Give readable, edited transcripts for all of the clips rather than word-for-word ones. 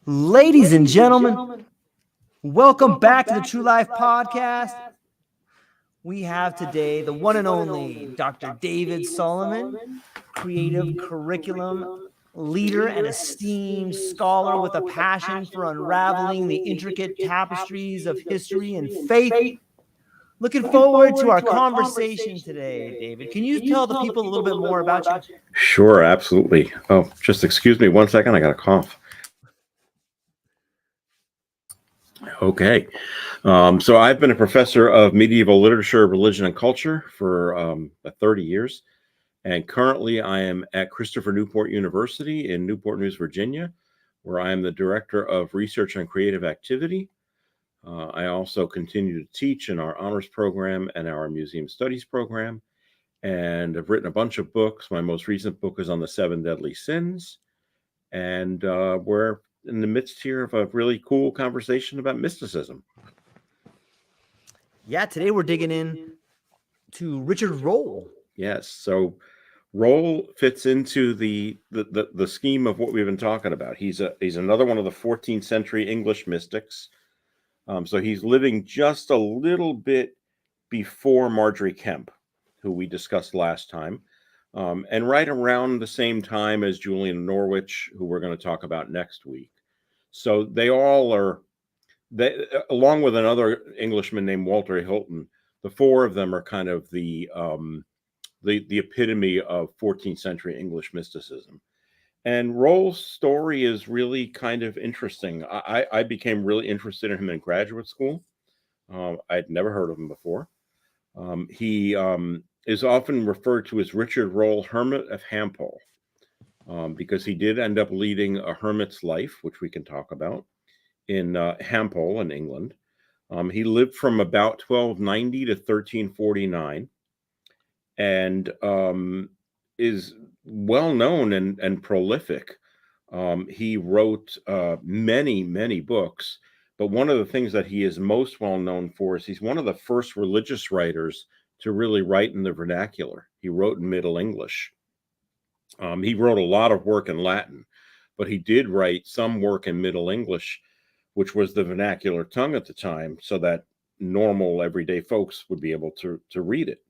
Ladies and gentlemen, welcome back to the True Life Podcast. We have today the one and only Dr. David Salomon, creative curriculum leader and esteemed scholar with a passion for unraveling the intricate tapestries of history and faith. Looking forward to our conversation today, David. Can you tell the people a little bit more about you? Sure, absolutely. Oh, just excuse me 1 second. I got a cough. Okay. So I've been a professor of medieval literature, religion, and culture for 30 years. And currently I am at Christopher Newport University in Newport News, Virginia, where I am the director of research and creative activity. I also continue to teach in our honors program and our museum studies program. And I've written a bunch of books. My most recent book is on the 7 deadly sins. And we're in the midst here of a really cool conversation about mysticism. Yeah, today we're digging in to Richard Rolle. Yes, so Rolle fits into the scheme of what we've been talking about. He's another one of the 14th century English mystics. So he's living just a little bit before Marjorie Kemp, who we discussed last time, and right around the same time as Julian of Norwich, who we're going to talk about next week. So they all are, along with another Englishman named Walter Hilton, the four of them are kind of the epitome of 14th century English mysticism. And Rolle's story is really kind of interesting. I became really interested in him in graduate school. I'd never heard of him before. He is often referred to as Richard Rolle, Hermit of Hampole, because he did end up leading a hermit's life, which we can talk about, in Hampole in England. He lived from about 1290 to 1349 and is well known and prolific. He wrote many books, but one of the things that he is most well known for is he's one of the first religious writers to really write in the vernacular. He wrote in Middle English. He wrote a lot of work in Latin, but he did write some work in Middle English, which was the vernacular tongue at the time, so that normal everyday folks would be able to read it.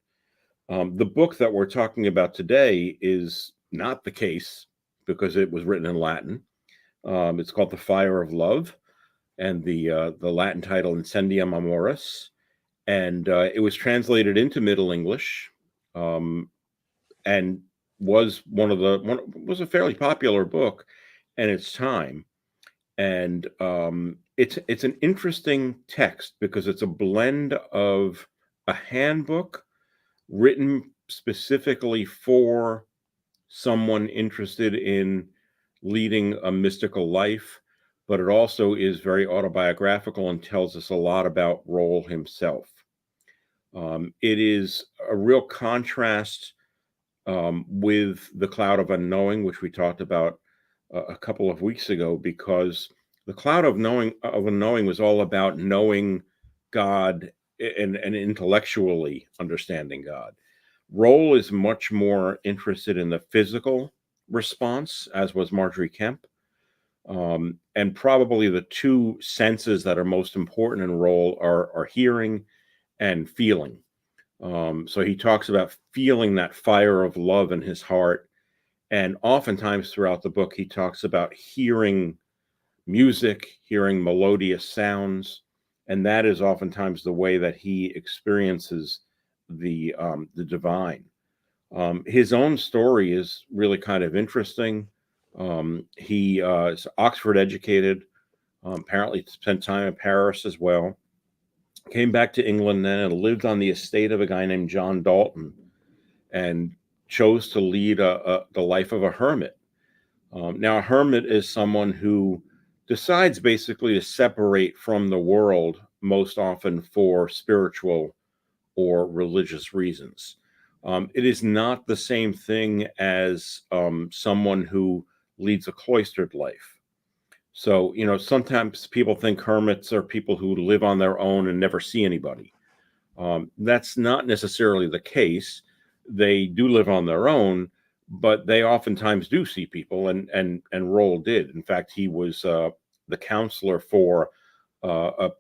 The book that we're talking about today is not the case because it was written in Latin. It's called The Fire of Love, and the Latin title Incendium Amoris, and it was translated into Middle English, and was was a fairly popular book in its time. And it's an interesting text because it's a blend of a handbook written specifically for someone interested in leading a mystical life, but it also is very autobiographical and tells us a lot about Rolle himself. It is a real contrast with The Cloud of Unknowing, which we talked about a couple of weeks ago, because The Cloud of Unknowing was all about knowing God and intellectually understanding God. Rolle is much more interested in the physical response, as was Marjorie Kemp. And probably the two senses that are most important in Rolle are hearing and feeling. So he talks about feeling that fire of love in his heart. And oftentimes throughout the book, he talks about hearing music, hearing melodious sounds. And that is oftentimes the way that he experiences the divine. His own story is really kind of interesting. He is Oxford educated, apparently spent time in Paris as well. Came back to England then and lived on the estate of a guy named John Dalton, and chose to lead the life of a hermit. Now, a hermit is someone who decides basically to separate from the world, most often for spiritual or religious reasons. It is not the same thing as someone who leads a cloistered life. So, sometimes people think hermits are people who live on their own and never see anybody. That's not necessarily the case. They do live on their own, but they oftentimes do see people, and Rolle did. In fact, he was the counselor for a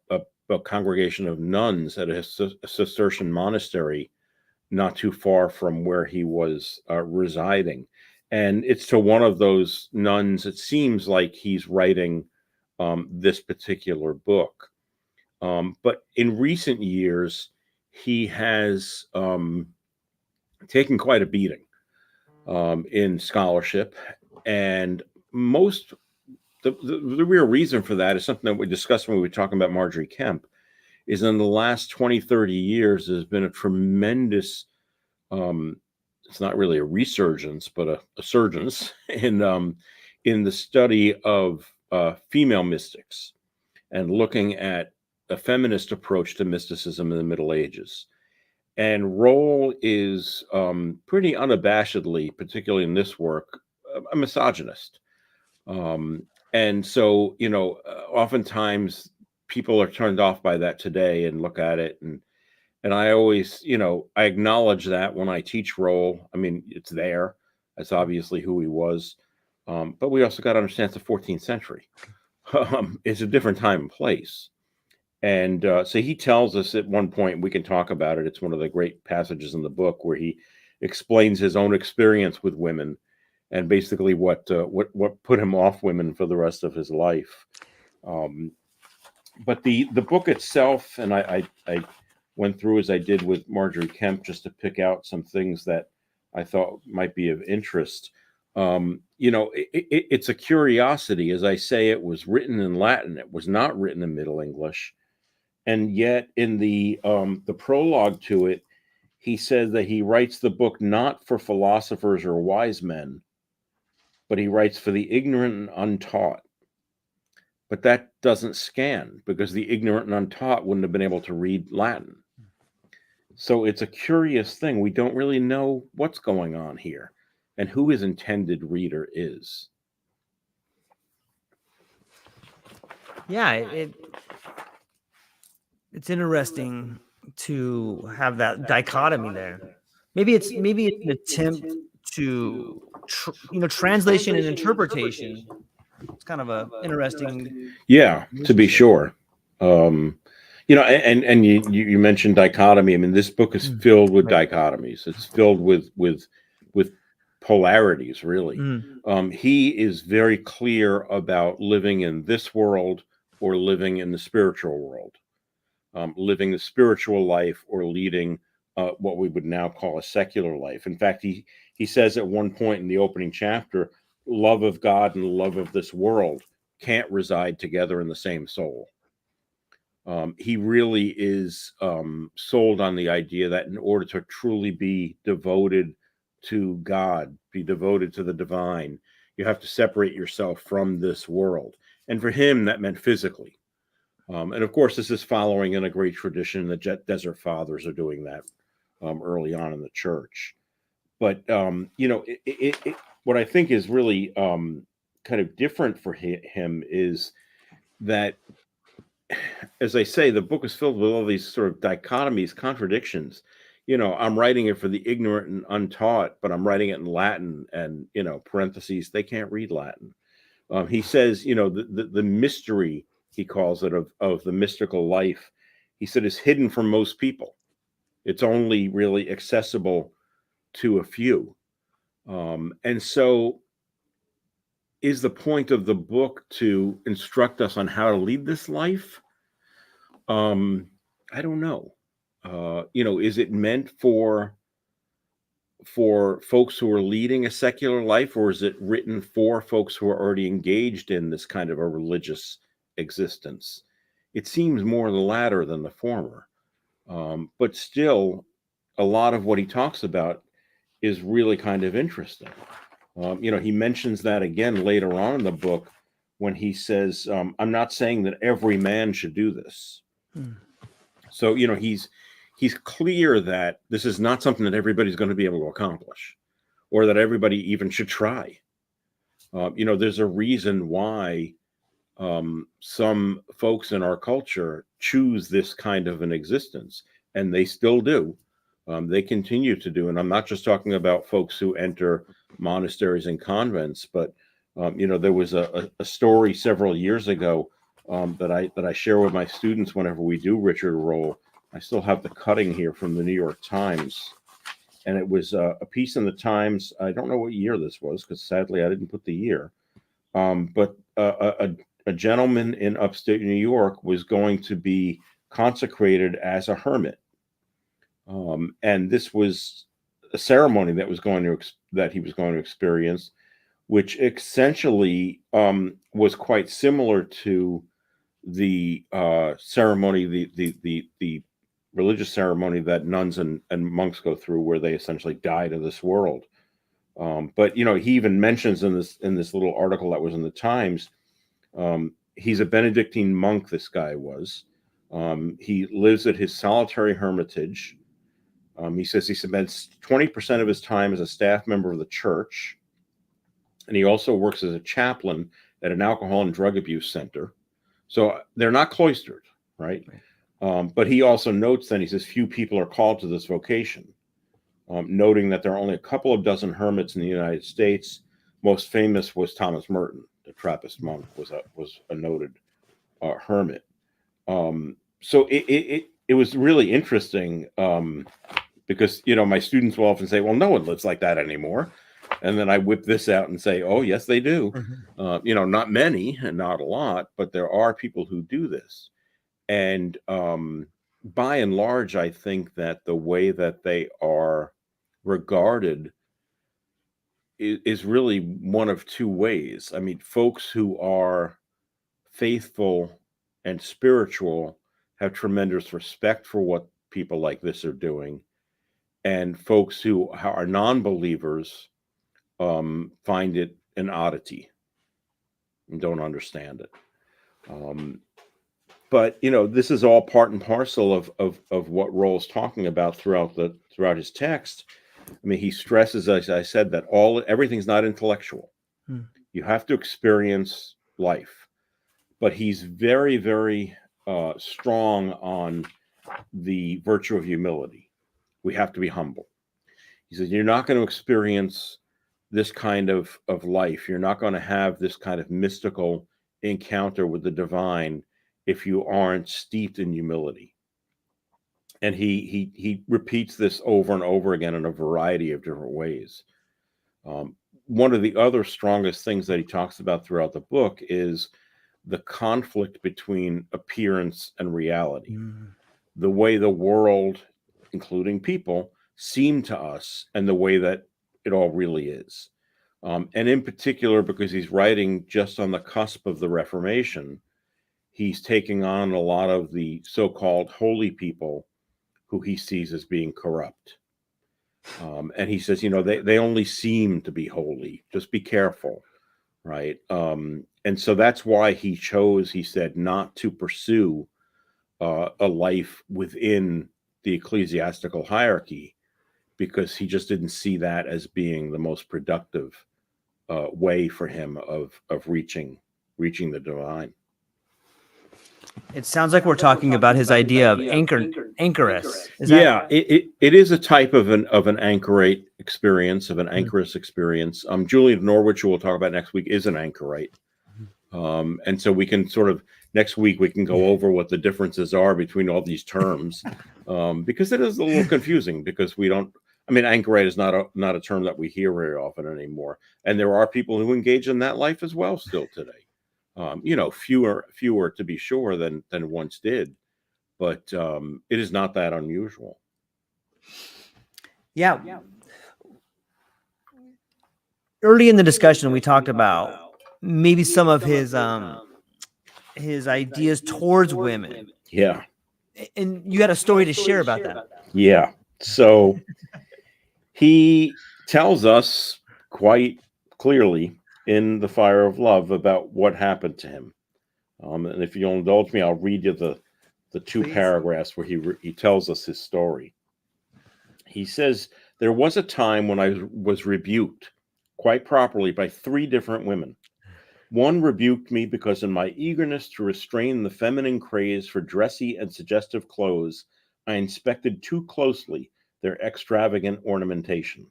congregation of nuns at a Cistercian monastery not too far from where he was residing. And it's to one of those nuns, it seems like he's writing this particular book. But in recent years, he has taken quite a beating in scholarship. And the real reason for that is something that we discussed when we were talking about Marjorie Kemp, is in the last 20, 30 years, there's been a tremendous, it's not really a resurgence, but a surgence in the study of female mystics and looking at a feminist approach to mysticism in the Middle Ages. And Rolle is pretty unabashedly, particularly in this work, a misogynist. And so, oftentimes people are turned off by that today and look at it. And I always, I acknowledge that when I teach Rolle. I mean, it's there. That's obviously who he was. But we also got to understand it's the 14th century. It's a different time and place. And so he tells us at one point, we can talk about it. It's one of the great passages in the book where he explains his own experience with women and basically what put him off women for the rest of his life. But the book itself, and I went through as I did with Marjorie Kemp just to pick out some things that I thought might be of interest. It's a curiosity. As I say, it was written in Latin. It was not written in Middle English. And yet in the prologue to it, he says that he writes the book not for philosophers or wise men, but he writes for the ignorant and untaught. But that doesn't scan, because the ignorant and untaught wouldn't have been able to read Latin. So it's a curious thing. We don't really know what's going on here and who his intended reader is. Yeah, it's interesting to have that dichotomy there. Maybe it's an attempt to translation and interpretation. It's kind of a interesting. Yeah, to be sure. And you mentioned dichotomy. I mean, this book is filled with dichotomies. It's filled with polarities, really. He is very clear about living in this world or living in the spiritual world, living the spiritual life or leading what we would now call a secular life. In fact, he says at one point in the opening chapter, love of God and love of this world can't reside together in the same soul. He really is sold on the idea that in order to truly be devoted to God, be devoted to the divine, you have to separate yourself from this world. And for him, that meant physically. And of course, this is following in a great tradition. The Desert Fathers are doing that early on in the church. But, what I think is really kind of different for him is that, as I say, the book is filled with all these sort of dichotomies, contradictions. I'm writing it for the ignorant and untaught, but I'm writing it in Latin, and, parentheses, they can't read Latin. He says, the mystery, he calls it, of the mystical life, he said, is hidden from most people. It's only really accessible to a few. And so is the point of the book to instruct us on how to lead this life? I don't know. Is it meant for folks who are leading a secular life, or is it written for folks who are already engaged in this kind of a religious existence? It seems more the latter than the former. But still, a lot of what he talks about is really kind of interesting. He mentions that again later on in the book when he says, I'm not saying that every man should do this. So, he's clear that this is not something that everybody's going to be able to accomplish, or that everybody even should try. There's a reason why some folks in our culture choose this kind of an existence, and they still do. They continue to do. And I'm not just talking about folks who enter monasteries and convents, but There was a story several years ago that I share with my students whenever we do Richard Rolle. I still have the cutting here from the New York Times, and it was a piece in the Times. I don't know what year this was because sadly I didn't put the year. But a gentleman in upstate New York was going to be consecrated as a hermit, and this was a ceremony that he was going to experience, which essentially was quite similar to the ceremony, the religious ceremony that nuns and monks go through, where they essentially die to this world. But he even mentions in this little article that was in the Times, he's a Benedictine monk. This guy was. He lives at his solitary hermitage. He says he spends 20% of his time as a staff member of the church, and he also works as a chaplain at an alcohol and drug abuse center. So they're not cloistered, right? But he also notes that he says few people are called to this vocation. Noting that there are only a couple of dozen hermits in the United States. Most famous was Thomas Merton, the Trappist monk, was a noted hermit. So it was really interesting because my students will often say, "Well, no one lives like that anymore," and then I whip this out and say, "Oh, yes, they do." Not many and not a lot, but there are people who do this, and by and large, I think that the way that they are regarded is really one of two ways. I mean, folks who are faithful and spiritual have tremendous respect for what people like this are doing, and folks who are non-believers find it an oddity and don't understand it. But this is all part and parcel of what Rolle's talking about throughout his text. I mean, he stresses, as I said, that everything's not intellectual. You have to experience life. But he's very, very strong on the virtue of humility. We have to be humble. He says, you're not going to experience this kind of life. You're not going to have this kind of mystical encounter with the divine if you aren't steeped in humility. And he repeats this over and over again in a variety of different ways. One of the other strongest things that he talks about throughout the book is the conflict between appearance and reality. The way the world, including people, seem to us and the way that it all really is. And in particular, because he's writing just on the cusp of the Reformation, he's taking on a lot of the so-called holy people who he sees as being corrupt. And he says, they only seem to be holy. Just be careful, right? And so that's why he chose, he said, not to pursue a life within the ecclesiastical hierarchy, because he just didn't see that as being the most productive way for him of reaching the divine. It sounds like we're talking about his idea of anchorus. It is a type of an anchorite experience, of an anchorus experience. Julian Norwich, who we'll talk about next week, is an anchorite. And so we can next week we can go over what the differences are between all these terms, because it is a little confusing, because anchorite is not a term that we hear very often anymore. And there are people who engage in that life as well still today. Fewer to be sure than once did, but it is not that unusual. Yeah. Early in the discussion, we talked about maybe some of his ideas towards women. Yeah. And you had a story to share about that. Yeah. So he tells us quite clearly in The Fire of Love about what happened to him. And if you'll indulge me, I'll read you the two paragraphs where he tells us his story. He says, there was a time when I was rebuked quite properly by 3 different women. One rebuked me because in my eagerness to restrain the feminine craze for dressy and suggestive clothes, I inspected too closely their extravagant ornamentation.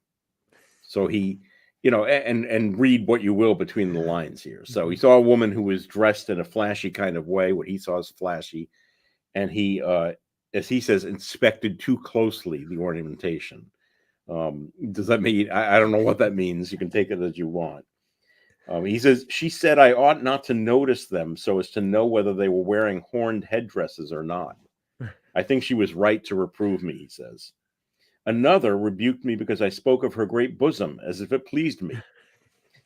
So he and read what you will between the lines here. So he saw a woman who was dressed in a flashy kind of way, what he saw as flashy, and he, as he says, inspected too closely the ornamentation. Does that mean, I don't know what that means. You can take it as you want. He says, she said I ought not to notice them so as to know whether they were wearing horned headdresses or not. I think she was right to reprove me, he says. Another rebuked me because I spoke of her great bosom as if it pleased me.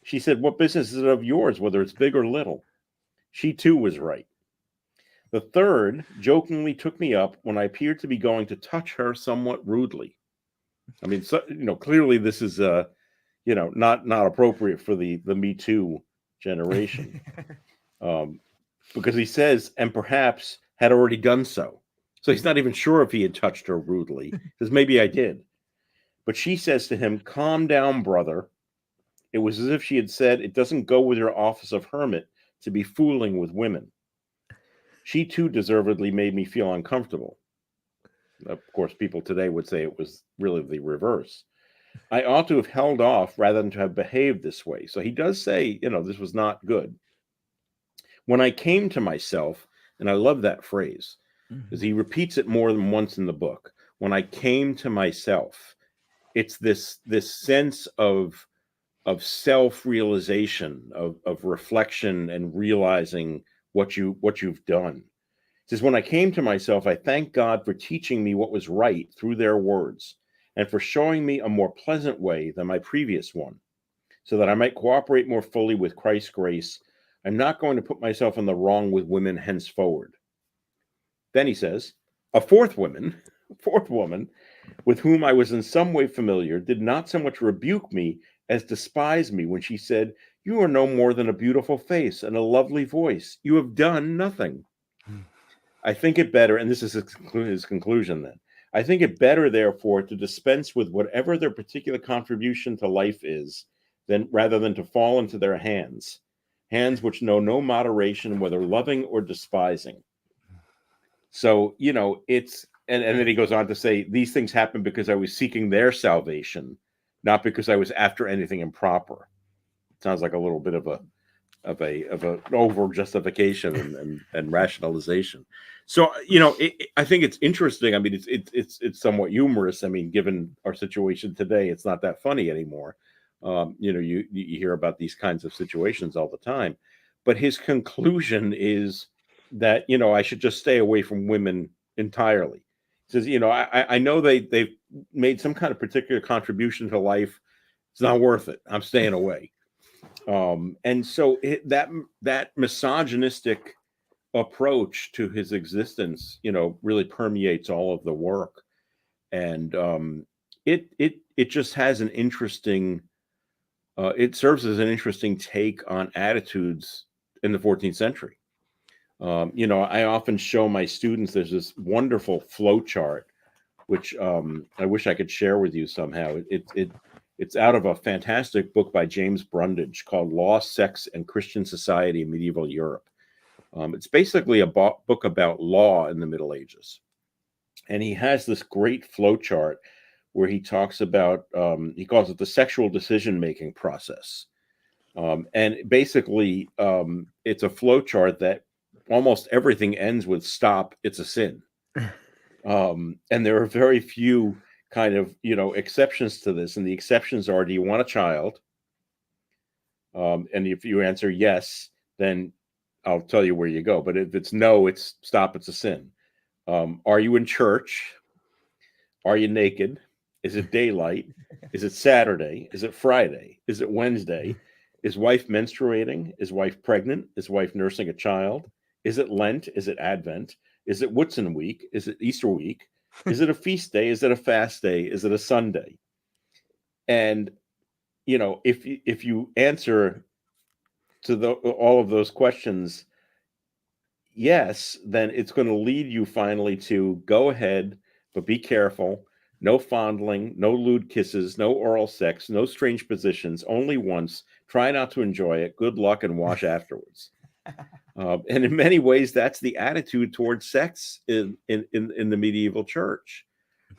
She said, what business is it of yours, whether it's big or little? She too was right. The third jokingly took me up when I appeared to be going to touch her somewhat rudely. I mean, so, clearly this is not appropriate for the Me Too generation, because he says, and perhaps had already done so. So he's not even sure if he had touched her rudely. He says, maybe I did. But she says to him, calm down, brother. It was as if she had said, it doesn't go with your office of hermit to be fooling with women. She too deservedly made me feel uncomfortable. Of course, people today would say it was really the reverse. I ought to have held off rather than to have behaved this way. So he does say, this was not good. When I came to myself, and I love that phrase, because he repeats it more than once in the book. When I came to myself, it's this sense of self-realization, of reflection and realizing what you've done. It says, when I came to myself, I thank God for teaching me what was right through their words, and for showing me a more pleasant way than my previous one, so that I might cooperate more fully with Christ's grace. I'm not going to put myself in the wrong with women henceforward. Then he says, a fourth woman, with whom I was in some way familiar, did not so much rebuke me as despise me when she said, you are no more than a beautiful face and a lovely voice. You have done nothing. I think it better, and this is his conclusion then, I think it better, therefore, to dispense with whatever their particular contribution to life is, rather than to fall into their hands which know no moderation, whether loving or despising. So, it's, and then he goes on to say, these things happen because I was seeking their salvation, not because I was after anything improper. Sounds like a little bit of an over justification and rationalization. So, I think it's interesting. I mean, it's somewhat humorous. I mean, given our situation today, it's not that funny anymore. You hear about these kinds of situations all the time, but his conclusion is that, I should just stay away from women entirely. He says, I know they've made some kind of particular contribution to life. It's not worth it. I'm staying away. And so that misogynistic approach to his existence, really permeates all of the work. And it just has an interesting, it serves as an interesting take on attitudes in the 14th century. I often show my students, there's this wonderful flow chart, which I wish I could share with you somehow. It's out of a fantastic book by James Brundage called Law, Sex, and Christian Society in Medieval Europe. It's basically a book about law in the Middle Ages. And he has this great flow chart where he talks about, he calls it the sexual decision-making process. And basically, it's a flow chart that almost everything ends with stop, it's a sin. And there are very few kind of, exceptions to this. And the exceptions are, do you want a child? And if you answer yes, then I'll tell you where you go. But if it's no, it's stop, it's a sin. Are you in church? Are you naked? Is it daylight? Is it Saturday? Is it Friday? Is it Wednesday? Is wife menstruating? Is wife pregnant? Is wife nursing a child? Is it Lent? Is it Advent? Is it Whitsun week? Is it Easter week? Is it a feast day? Is it a fast day? Is it a Sunday? And, if you answer to all of those questions, yes, then it's going to lead you finally to go ahead, but be careful. No fondling, no lewd kisses, no oral sex, no strange positions, only once. Try not to enjoy it. Good luck and wash afterwards. And in many ways, that's the attitude towards sex in the medieval church,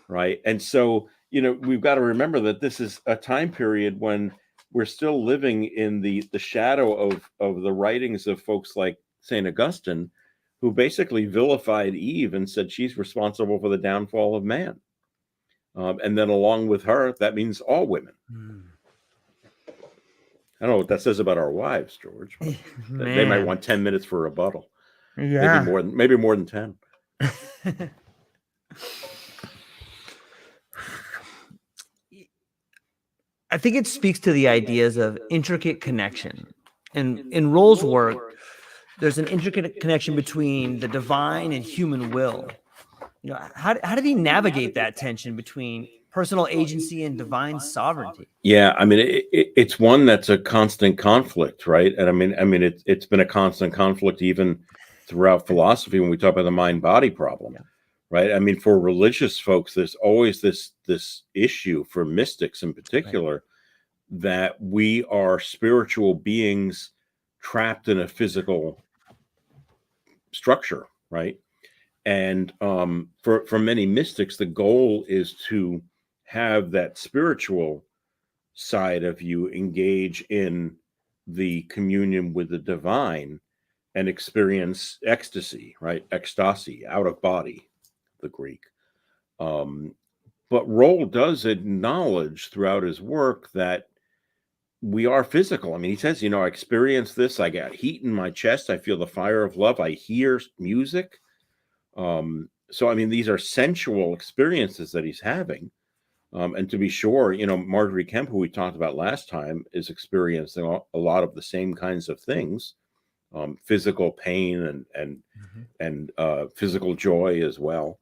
right? And so, we've got to remember that this is a time period when we're still living in the shadow of the writings of folks like St. Augustine, who basically vilified Eve and said she's responsible for the downfall of man. And then along with her, that means all women. I don't know what that says about our wives, George. But they might want 10 minutes for a rebuttal. Yeah. Maybe more than 10. I think it speaks to the ideas of intricate connection. And in Rolle's work, there's an intricate connection between the divine and human will. You know, how did he navigate that tension between personal agency and divine sovereignty? Yeah, I mean, it's one that's a constant conflict, right? And I mean, it's been a constant conflict even throughout philosophy when we talk about the mind-body problem, right? I mean, for religious folks, there's always this issue, for mystics in particular, that we are spiritual beings trapped in a physical structure, right? And for many mystics, the goal is to have that spiritual side of you engage in the communion with the divine and experience ecstasy, right? Ecstasy, out of body, the Greek. But Rolle does acknowledge throughout his work that we are physical. I mean, he says, I experience this. I got heat in my chest. I feel the fire of love. I hear music. So, I mean, these are sensual experiences that he's having. And to be sure, Marjorie Kemp, who we talked about last time, is experiencing a lot of the same kinds of things, physical pain and physical joy as well.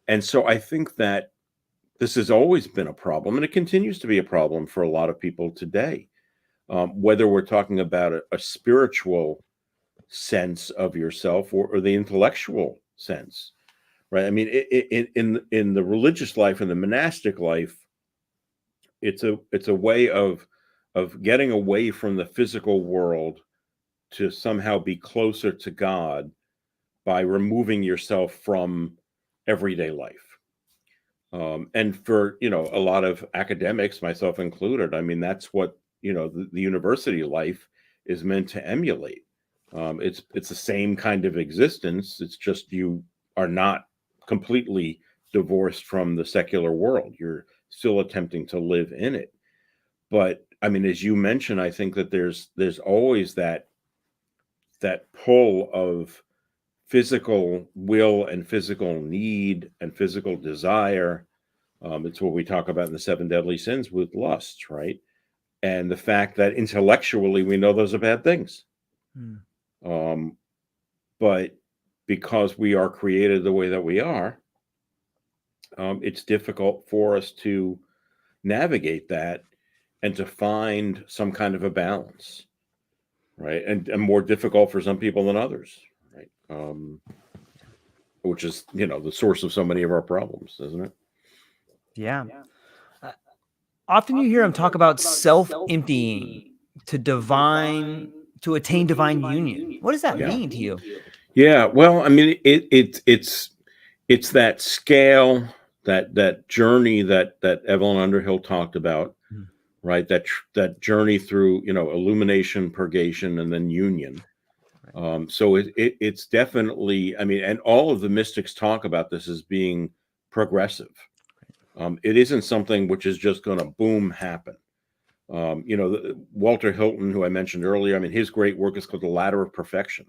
And so I think that this has always been a problem, and it continues to be a problem for a lot of people today, whether we're talking about a spiritual sense of yourself or the intellectual sense. Right. I mean, in the religious life and the monastic life, it's a way of getting away from the physical world to somehow be closer to God by removing yourself from everyday life. And for a lot of academics, myself included, I mean, that's what the university life is meant to emulate. It's the same kind of existence. It's just you are not completely divorced from the secular world. You're still attempting to live in it. But I mean, as you mentioned, I think that there's always that pull of physical will and physical need and physical desire. It's what we talk about in the 7 deadly sins with lust, right? And the fact that intellectually we know those are bad things. But because we are created the way that we are, it's difficult for us to navigate that and to find some kind of a balance, right? And more difficult for some people than others, right? Which is, the source of so many of our problems, isn't it? Yeah. Often you hear him talk about self-emptying to attain divine union. What does that mean to you? Yeah, well, I mean, it's that scale, that journey that Evelyn Underhill talked about, right? That journey through, illumination, purgation, and then union. So it's definitely, I mean, and all of the mystics talk about this as being progressive. It isn't something which is just going to boom happen. Walter Hilton, who I mentioned earlier, I mean, his great work is called The Ladder of Perfection.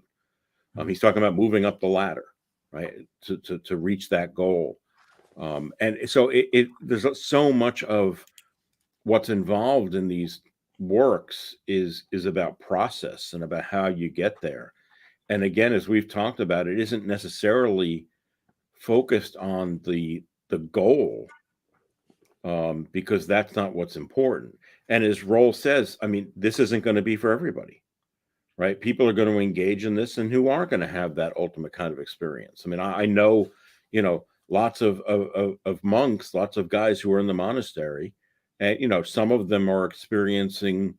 He's talking about moving up the ladder, right, to reach that goal. And so there's so much of what's involved in these works is about process and about how you get there. And again, as we've talked about, it isn't necessarily focused on the goal, because that's not what's important. And as Rolle says, I mean, this isn't going to be for everybody, right? People are going to engage in this and who aren't going to have that ultimate kind of experience. I mean, I know, lots of monks, lots of guys who are in the monastery, and, some of them are experiencing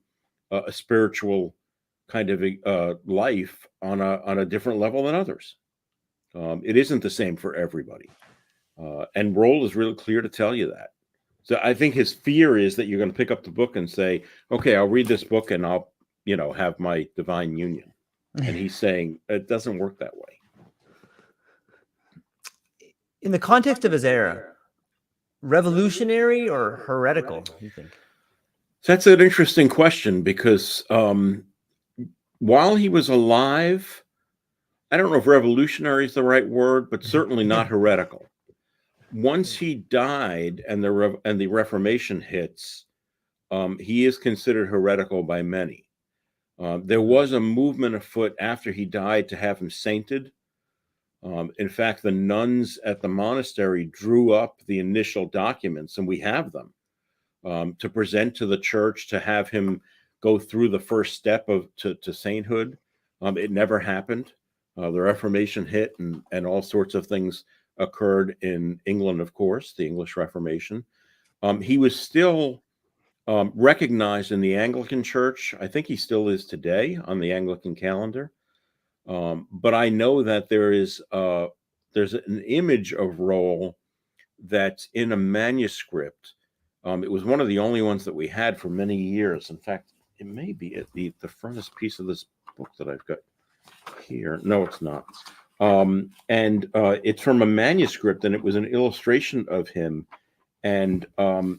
a spiritual kind of life on a different level than others. It isn't the same for everybody. And Rolle is really clear to tell you that. So I think his fear is that you're going to pick up the book and say, okay, I'll read this book and I'll, have my divine union. And he's saying it doesn't work that way. In the context of his era, revolutionary or heretical, you think? So that's an interesting question because while he was alive, I don't know if revolutionary is the right word, but certainly not heretical. Once he died and the Reformation hits, he is considered heretical by many. There was a movement afoot after he died to have him sainted. In fact, the nuns at the monastery drew up the initial documents, and we have them, to present to the church to have him go through the first step to sainthood. It never happened. The Reformation hit, and all sorts of things occurred in England, of course, the English Reformation. He was still recognized in the Anglican Church. I think he still is today on the Anglican calendar. But I know that there's an image of Rolle that's in a manuscript. It was one of the only ones that we had for many years. In fact, it may be at the frontispiece of this book that I've got here. No, it's not. And it's from a manuscript, and it was an illustration of him. And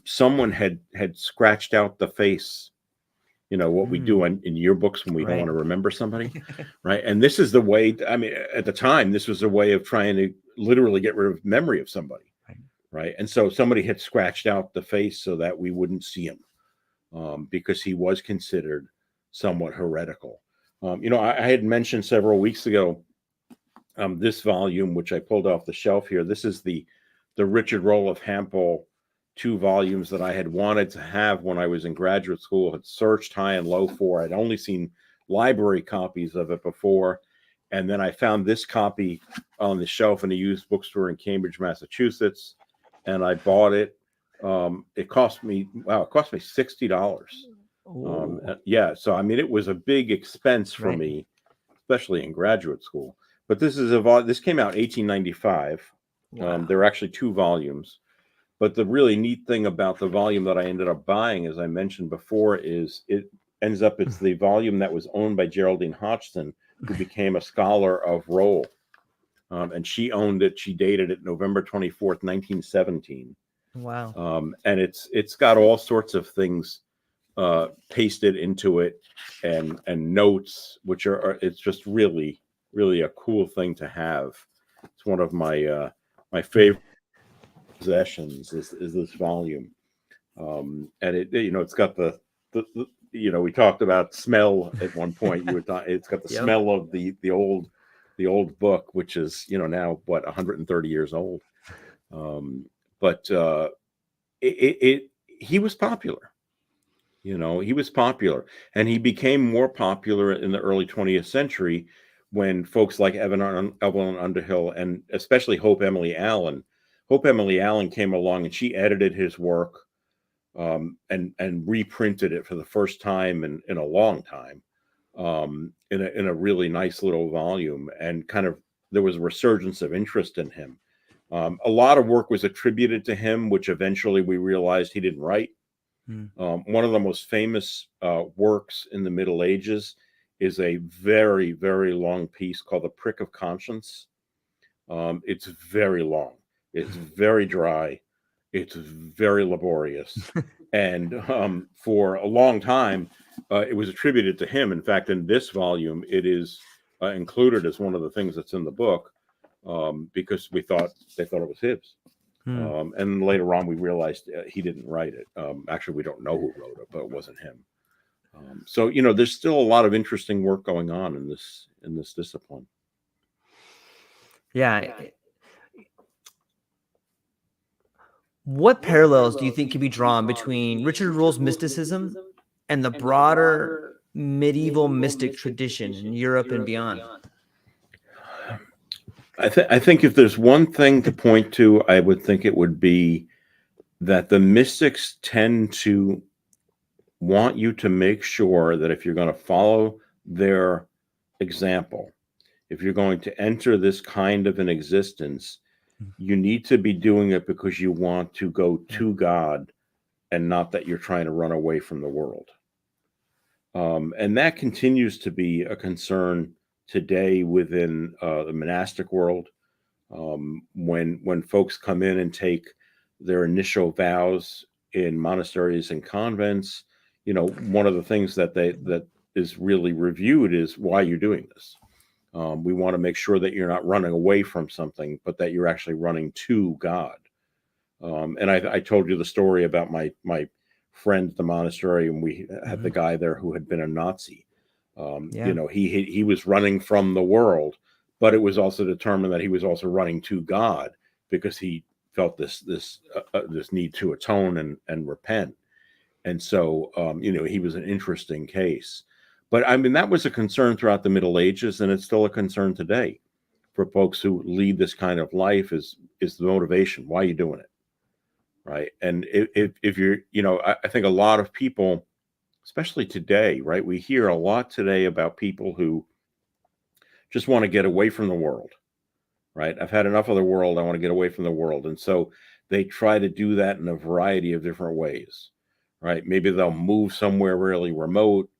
someone had scratched out the face, what we do in yearbooks when we don't want to remember somebody, right? And this is the way, at the time, this was a way of trying to literally get rid of memory of somebody, right? And so somebody had scratched out the face so that we wouldn't see him, because he was considered somewhat heretical. I had mentioned several weeks ago this volume, which I pulled off the shelf here. This is the Richard Rolle of Hampel 2 volumes that I had wanted to have when I was in graduate school, had searched high and low for. I'd only seen library copies of it before. And then I found this copy on the shelf in a used bookstore in Cambridge, Massachusetts. And I bought it. It cost me $60. Yeah. So, it was a big expense for me, especially in graduate school. But this came out 1895. Wow. There are actually 2 volumes. But the really neat thing about the volume that I ended up buying, as I mentioned before, is it's the volume that was owned by Geraldine Hodgson, who became a scholar of Rolle. And she owned it. She dated it November 24th, 1917. Wow. And it's got all sorts of things pasted into it, and notes, which it's just really, really a cool thing to have. It's one of my favorite possessions is this volume. And it's got the we talked about smell at one point. It's got the smell of the old book, which is now 130 years old. But he was popular. He was popular, and he became more popular in the early 20th century when folks like Evelyn Underhill and especially Hope Emily Allen came along, and she edited his work and reprinted it for the first time in a long time, in a really nice little volume. And there was a resurgence of interest in him. A lot of work was attributed to him, which eventually we realized he didn't write. One of the most famous works in the Middle Ages is a very, very long piece called The Prick of Conscience. It's very long. It's very dry. It's very laborious. And for a long time, it was attributed to him. In fact, in this volume, it is included as one of the things that's in the book, because they thought it was his. And later on, we realized he didn't write it. Actually, we don't know who wrote it, but it wasn't him. So there's still a lot of interesting work going on in this discipline. Yeah. What parallels do you think can be drawn between Richard Rolle's mysticism and the broader medieval mystic tradition in Europe and beyond? I think if there's one thing to point to, I would think it would be that the mystics tend to want you to make sure that if you're going to follow their example, if you're going to enter this kind of an existence, you need to be doing it because you want to go to God and not that you're trying to run away from the world. And that continues to be a concern today within the monastic world. When folks come in and take their initial vows in monasteries and convents, one of the things that is really reviewed is why you're doing this. We want to make sure that you're not running away from something, but that you're actually running to God. And I told you the story about my friend at the monastery, and we had the guy there who had been a Nazi. He was running from the world, but it was also determined that he was also running to God because he felt this need to atone and repent. And so, he was an interesting case. But I mean, that was a concern throughout the Middle Ages, and it's still a concern today for folks who lead this kind of life is the motivation. Why are you doing it? Right. And if you're, I think a lot of people, especially today, right, we hear a lot today about people who just want to get away from the world. Right. I've had enough of the world. I want to get away from the world. And so they try to do that in a variety of different ways. Right. Maybe they'll move somewhere really remote.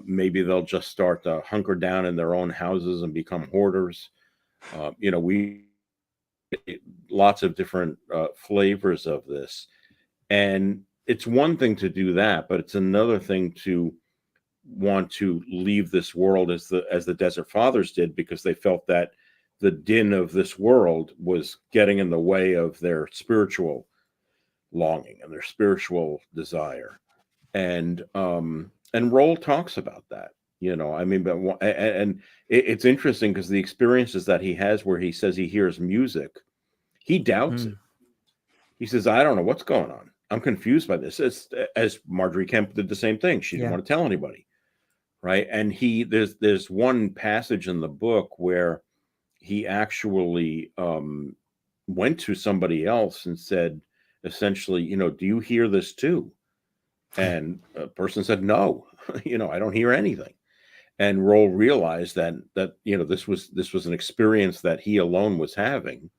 Maybe they'll just start to hunker down in their own houses and become hoarders. We lots of different flavors of this. And it's one thing to do that, but it's another thing to want to leave this world as the Desert Fathers did, because they felt that the din of this world was getting in the way of their spiritual longing and their spiritual desire. And Rolle talks about that. It's interesting because the experiences that he has where he says he hears music, he doubts it. He says, I don't know what's going on. I'm confused by this. As Marjorie Kemp did the same thing. She didn't want to tell anybody. Right. And there's one passage in the book where he actually went to somebody else and said, essentially, do you hear this too? And a person said, no, I don't hear anything. And Rolle realized that this was an experience that he alone was having.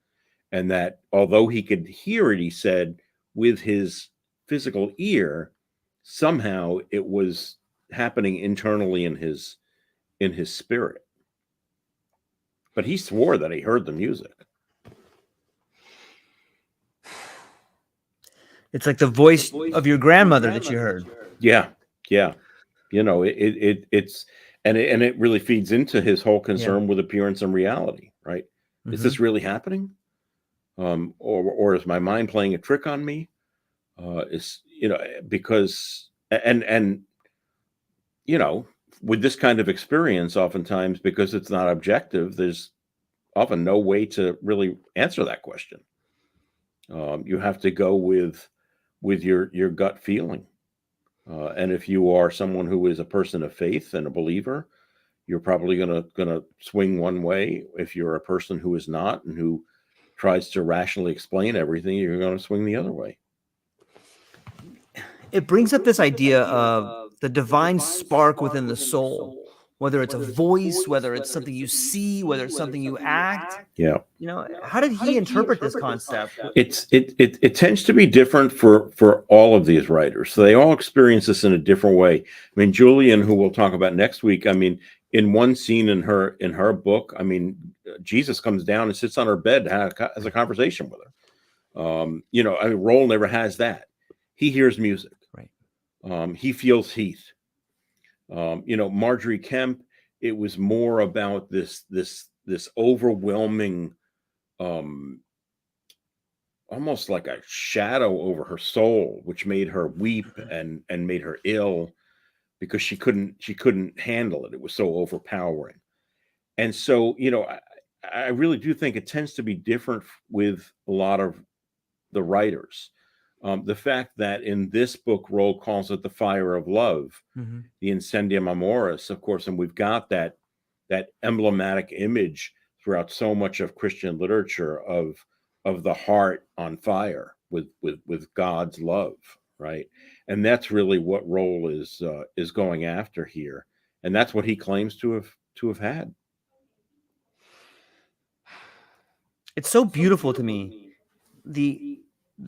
And that although he could hear it, he said, with his physical ear, somehow it was happening internally in his spirit. But he swore that he heard the music. It's like the voice of your grandmother that you heard. Yeah. It's and it really feeds into his whole concern with appearance and reality, right? Is this really happening? Or is my mind playing a trick on me? Because with this kind of experience, oftentimes, because it's not objective, there's often no way to really answer that question. You have to go with your gut feeling. And if you are someone who is a person of faith and a believer, you're probably gonna swing one way. If you're a person who is not and who tries to rationally explain everything, you're going to swing the other way. It brings up this idea of the divine spark within the soul, whether it's a voice, whether it's something you see, whether it's something you act. Yeah. How did he interpret this concept? It tends to be different for all of these writers. So they all experience this in a different way. I mean, Julian, who we'll talk about next week, I mean, in one scene in her book, I mean, Jesus comes down and sits on her bed, has a conversation with her. Rolle never has that. He hears music. Right. He feels heat. Marjorie Kemp, it was more about this overwhelming, almost like a shadow over her soul, which made her weep and made her ill because she couldn't handle it. It was so overpowering. And so, I really do think it tends to be different with a lot of the writers. The fact that in this book, Rolle calls it the fire of love, the incendium amoris, of course, and we've got that emblematic image throughout so much of Christian literature of the heart on fire with God's love, right? And that's really what Rolle is going after here, and that's what he claims to have had. It's so beautiful to me, the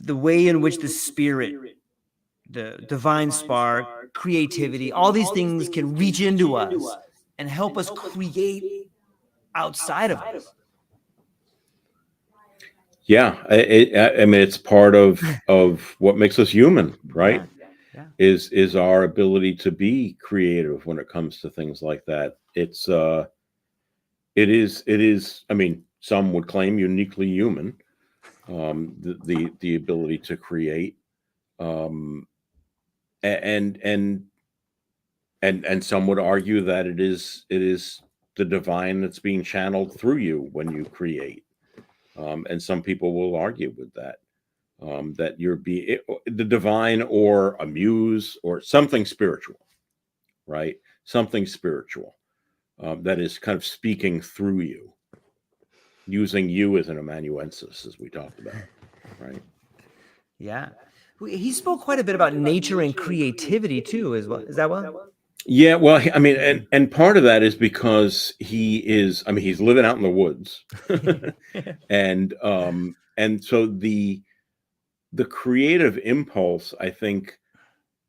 way in which the Spirit the divine spark, creativity, all these things can reach into us and help us create outside of us. Yeah, I mean, it's part of what makes us human, right? Yeah. Is our ability to be creative when it comes to things like that. It is. I mean, some would claim uniquely human, the ability to create, um, and some would argue that it is the divine that's being channeled through you when you create. And some people will argue with that, that you're the divine or a muse or something spiritual, right? Something spiritual that is kind of speaking through you, using you as an amanuensis, as we talked about, right? Yeah. He spoke quite a bit about nature and creativity too, as well. Is that well? Yeah, well, I mean, and part of that is because he's living out in the woods, and so the creative impulse, I think,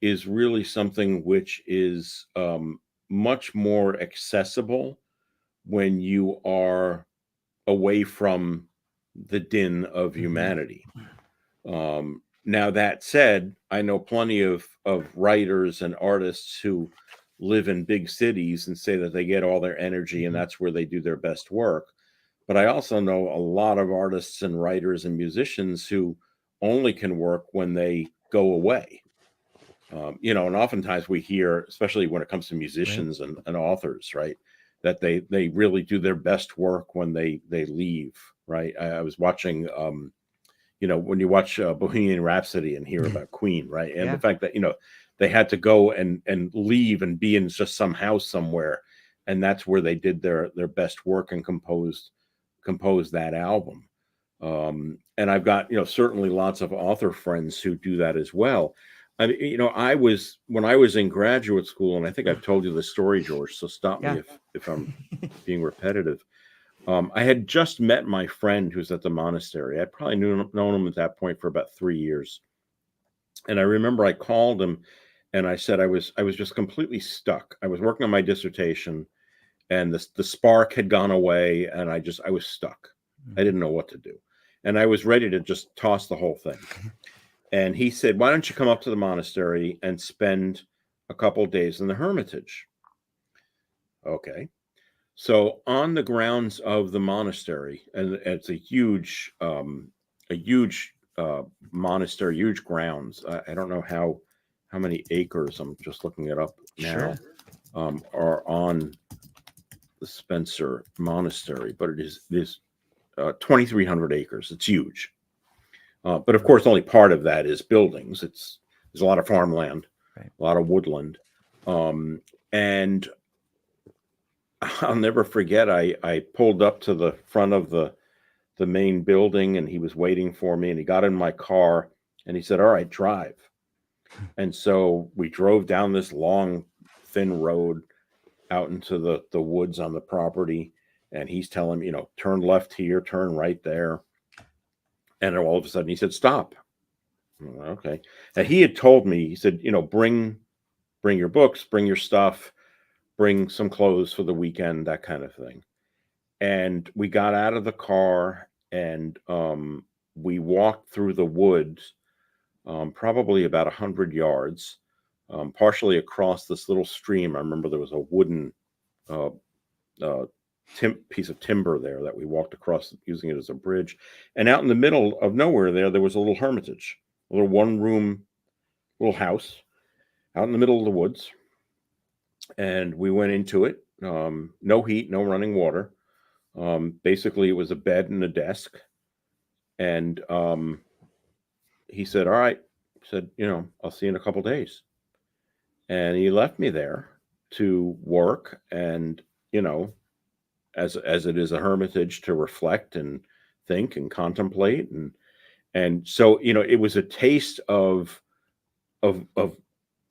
is really something which is much more accessible when you are away from the din of humanity. Now, that said, I know plenty of writers and artists who live in big cities and say that they get all their energy and that's where they do their best work. But I also know a lot of artists and writers and musicians who only can work when they go away. And oftentimes we hear, especially when it comes to musicians and authors, right, that they really do their best work when they leave, right? I was watching, when you watch Bohemian Rhapsody and hear about Queen, right, and the fact that they had to go and leave and be in just some house somewhere, and that's where they did their best work and composed that album. And I've got certainly lots of author friends who do that as well. I mean, when I was in graduate school, and I think I've told you the story, George, so stop me if I'm being repetitive. I had just met my friend who's at the monastery. I'd probably known him at that point for about 3 years. And I remember I called him and I said I was just completely stuck. I was working on my dissertation and the spark had gone away and I was stuck. I didn't know what to do. And I was ready to just toss the whole thing. And he said, "Why don't you come up to the monastery and spend a couple of days in the Hermitage?" Okay. So on the grounds of the monastery, and it's a huge monastery, huge grounds. I don't know how many acres. I'm just looking it up now. Sure. Are on the Spencer Monastery, but it is 2,300 acres. It's huge. But of course, only part of that is buildings. There's a lot of farmland, right, a lot of woodland, and I'll never forget. I pulled up to the front of the main building, and he was waiting for me. And he got in my car, and he said, "All right, drive." And so we drove down this long, thin road out into the woods on the property. And he's telling me, turn left here, turn right there. And all of a sudden, he said, "Stop." Okay. And he had told me, he said, bring your books, bring your stuff, bring some clothes for the weekend, that kind of thing. And we got out of the car and we walked through the woods, probably about 100 yards, partially across this little stream. I remember there was a wooden piece of timber there that we walked across using it as a bridge. And out in the middle of nowhere there was a little hermitage, a little one-room little house out in the middle of the woods. And we went into it. No heat, no running water. Basically, it was a bed and a desk. And he said, "All right," said, "I'll see you in a couple days." And he left me there to work and, as it is a hermitage, to reflect and think and contemplate. And so, it was a taste of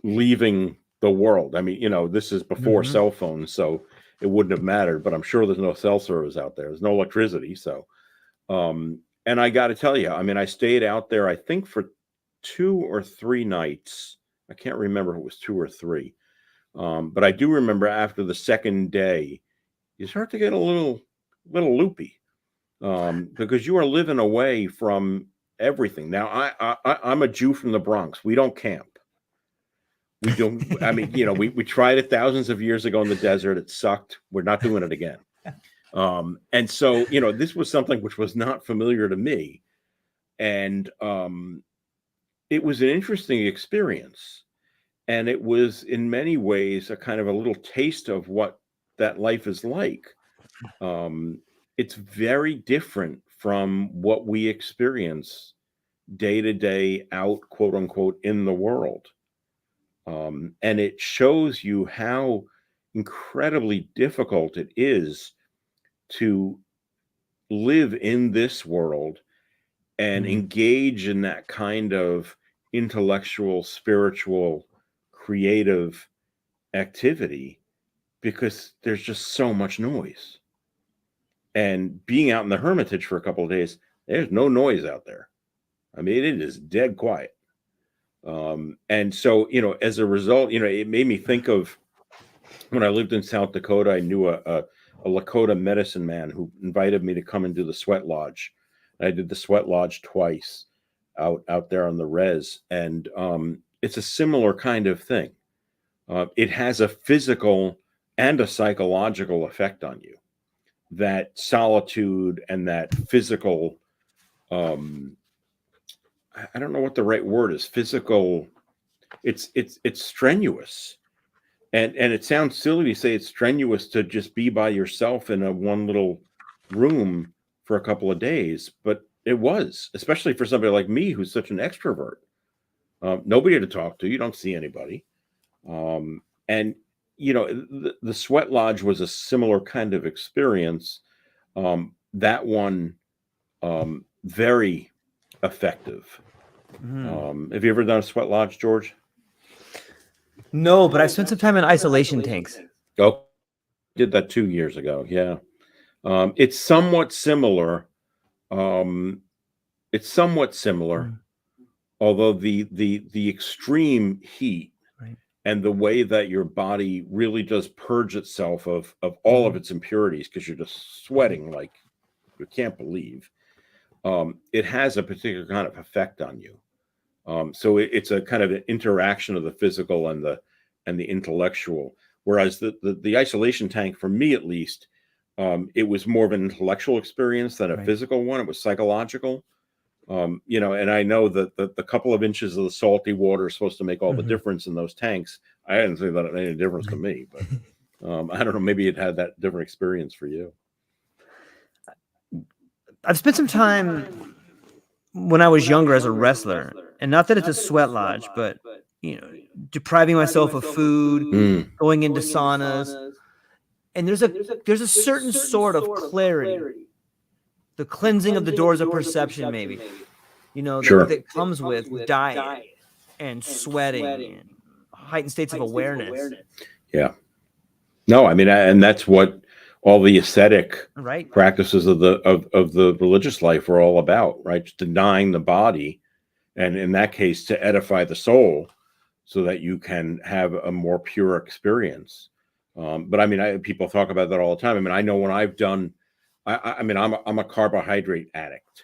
leaving the world. I mean, this is before cell phones, so it wouldn't have mattered, but I'm sure there's no cell service out there. There's no electricity. So, and I got to tell you, I mean, I stayed out there, I think for 2 or 3 nights. I can't remember if it was 2 or 3. But I do remember after the second day, you start to get a little loopy, because you are living away from everything. Now, I'm a Jew from the Bronx. We don't camp. We don't. I mean, we tried it thousands of years ago in the desert. It sucked. We're not doing it again. And so, this was something which was not familiar to me, and it was an interesting experience. And it was in many ways a kind of a little taste of what that life is like. It's very different from what we experience day to day out, quote unquote, in the world. And it shows you how incredibly difficult it is to live in this world and engage in that kind of intellectual, spiritual, creative activity, because there's just so much noise. And being out in the Hermitage for a couple of days, there's no noise out there. I mean, it is dead quiet. And so, as a result, it made me think of when I lived in South Dakota. I knew a Lakota medicine man who invited me to come and do the sweat lodge. I did the sweat lodge twice out there on the res. And it's a similar kind of thing. It has a physical and a psychological effect on you. That solitude and that physical, I don't know what the right word is. Physical, it's strenuous, and it sounds silly to say it's strenuous to just be by yourself in a one little room for a couple of days, but it was, especially for somebody like me who's such an extrovert. Nobody to talk to. You don't see anybody, and the sweat lodge was a similar kind of experience. That one, very effective. Have you ever done a sweat lodge, George? No, but I spent some time in isolation tanks. Oh, did that 2 years ago. Yeah. It's somewhat similar. Although the extreme heat, right, and the way that your body really does purge itself of all of its impurities, because you're just sweating like you can't believe, it has a particular kind of effect on you. So it's a kind of an interaction of the physical and the intellectual. Whereas the isolation tank, for me at least, it was more of an intellectual experience than a physical one. It was psychological. And I know that the couple of inches of the salty water is supposed to make all the difference in those tanks. I didn't think that it made any difference to me, but I don't know, maybe it had that different experience for you. I've spent some time when I was younger as a wrestler, and not that it's a sweat lodge, but depriving myself of food, going into saunas, and there's a certain sort of clarity, the cleansing of the doors of perception, maybe, that comes with diet and sweating and heightened states of awareness. Yeah. No, I mean, and that's what all the ascetic right practices of the religious life are all about, right? Just denying the body, and in that case, to edify the soul, so that you can have a more pure experience. But I mean, people talk about that all the time. I mean, I know when I've done, I'm a carbohydrate addict.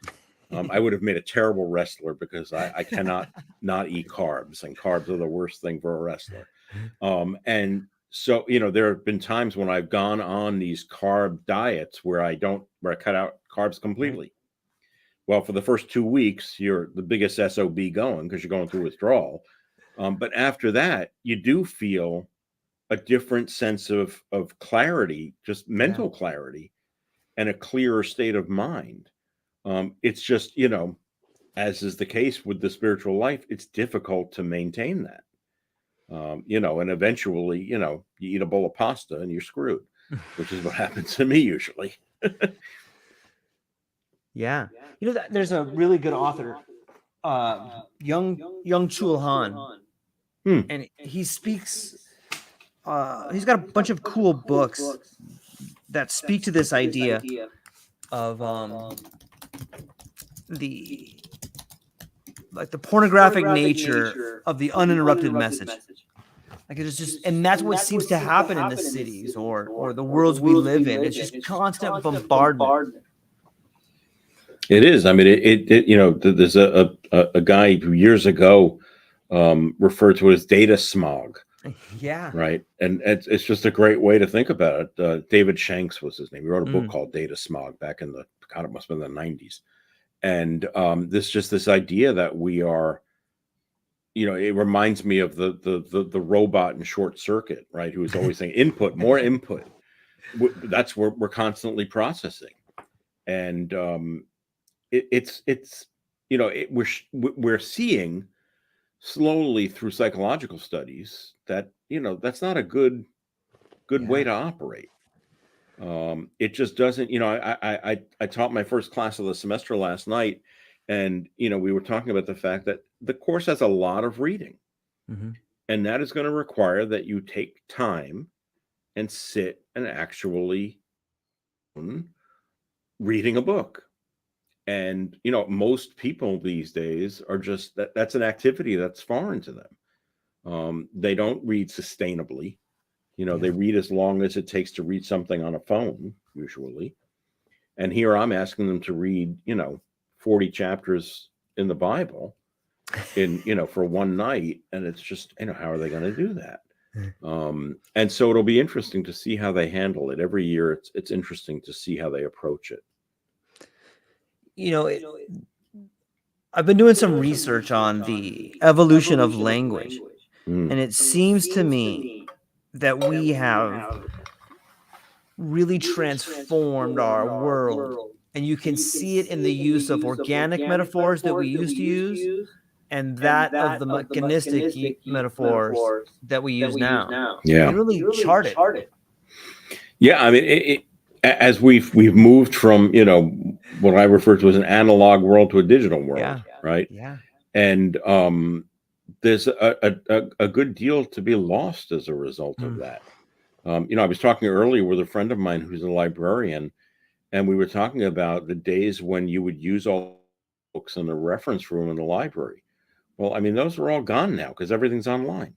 I would have made a terrible wrestler, because I cannot not eat carbs, and carbs are the worst thing for a wrestler. And so, there have been times when I've gone on these carb diets where I cut out carbs completely. Well, for the first 2 weeks, you're the biggest SOB going, because you're going through withdrawal. But after that, you do feel a different sense of clarity, just mental clarity, and a clearer state of mind. It's just, as is the case with the spiritual life, it's difficult to maintain that. And eventually, you eat a bowl of pasta and you're screwed, which is what happens to me usually. Yeah. There's a really good author, Young Chul Han, and he speaks, he's got a bunch of cool books that speak to this idea of the like the pornographic nature of the uninterrupted message. Like it's just, and that's what seems to happen in the cities or the worlds we live in. It's just constant bombardment. It is. I mean, there's a guy who years ago referred to it as data smog. Yeah. Right. And it's just a great way to think about it. David Shanks was his name. He wrote a book called Data Smog back in it must have been the 90s. And this idea that we are, it reminds me of the robot in Short Circuit, right? Who was always saying input, more input. That's where we're constantly processing. And we're seeing slowly through psychological studies that that's not a good way to operate. It just doesn't. I taught my first class of the semester last night, and we were talking about the fact that the course has a lot of reading, and that is going to require that you take time and sit and actually reading a book. And most people these days are just that's an activity that's foreign to them. They don't read sustainably. They read as long as it takes to read something on a phone usually. And here I'm asking them to read 40 chapters in the Bible for one night, and it's just how are they going to do that? And so it'll be interesting to see how they handle it. Every year it's interesting to see how they approach it. I've been doing some research on the evolution of language, and it seems to me that we have really transformed our world, and you can see it in the use of organic metaphors that we used to use and that of the mechanistic metaphors that we use now. Yeah, they really chart it. Yeah, I mean, as we've moved from what I refer to as an analog world to a digital world, right? Yeah, and there's a good deal to be lost as a result of that. I was talking earlier with a friend of mine who's a librarian, and we were talking about the days when you would use all books in the reference room in the library. Well, I mean, those are all gone now because everything's online.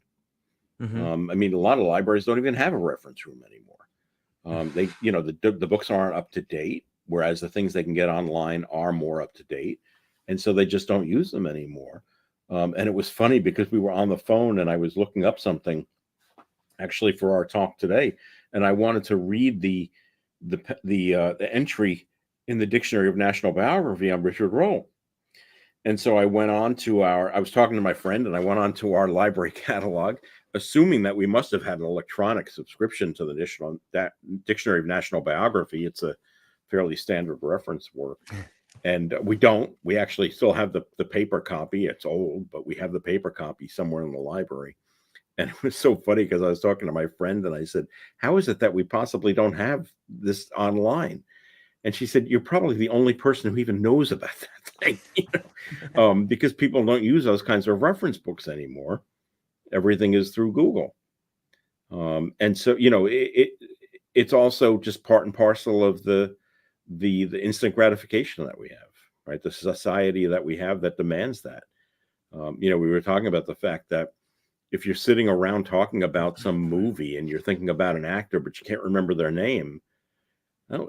I mean, a lot of libraries don't even have a reference room anymore. They, the books aren't up to date, whereas the things they can get online are more up to date. And so they just don't use them anymore. And it was funny because we were on the phone and I was looking up something actually for our talk today. And I wanted to read the entry in the Dictionary of National Biography on Richard Rolle. And so I went on to I was talking to my friend and I went on to our library catalog, assuming that we must have had an electronic subscription to the Dictionary of National Biography. It's a fairly standard reference work. And we don't. We actually still have the paper copy. It's old, but we have the paper copy somewhere in the library. And it was so funny because I was talking to my friend and I said, how is it that we possibly don't have this online? And she said, you're probably the only person who even knows about that thing, because people don't use those kinds of reference books anymore. Everything is through Google. And so, it's also just part and parcel of the instant gratification that we have, right? The society that we have that demands that. We were talking about the fact that if you're sitting around talking about some movie and you're thinking about an actor, but you can't remember their name,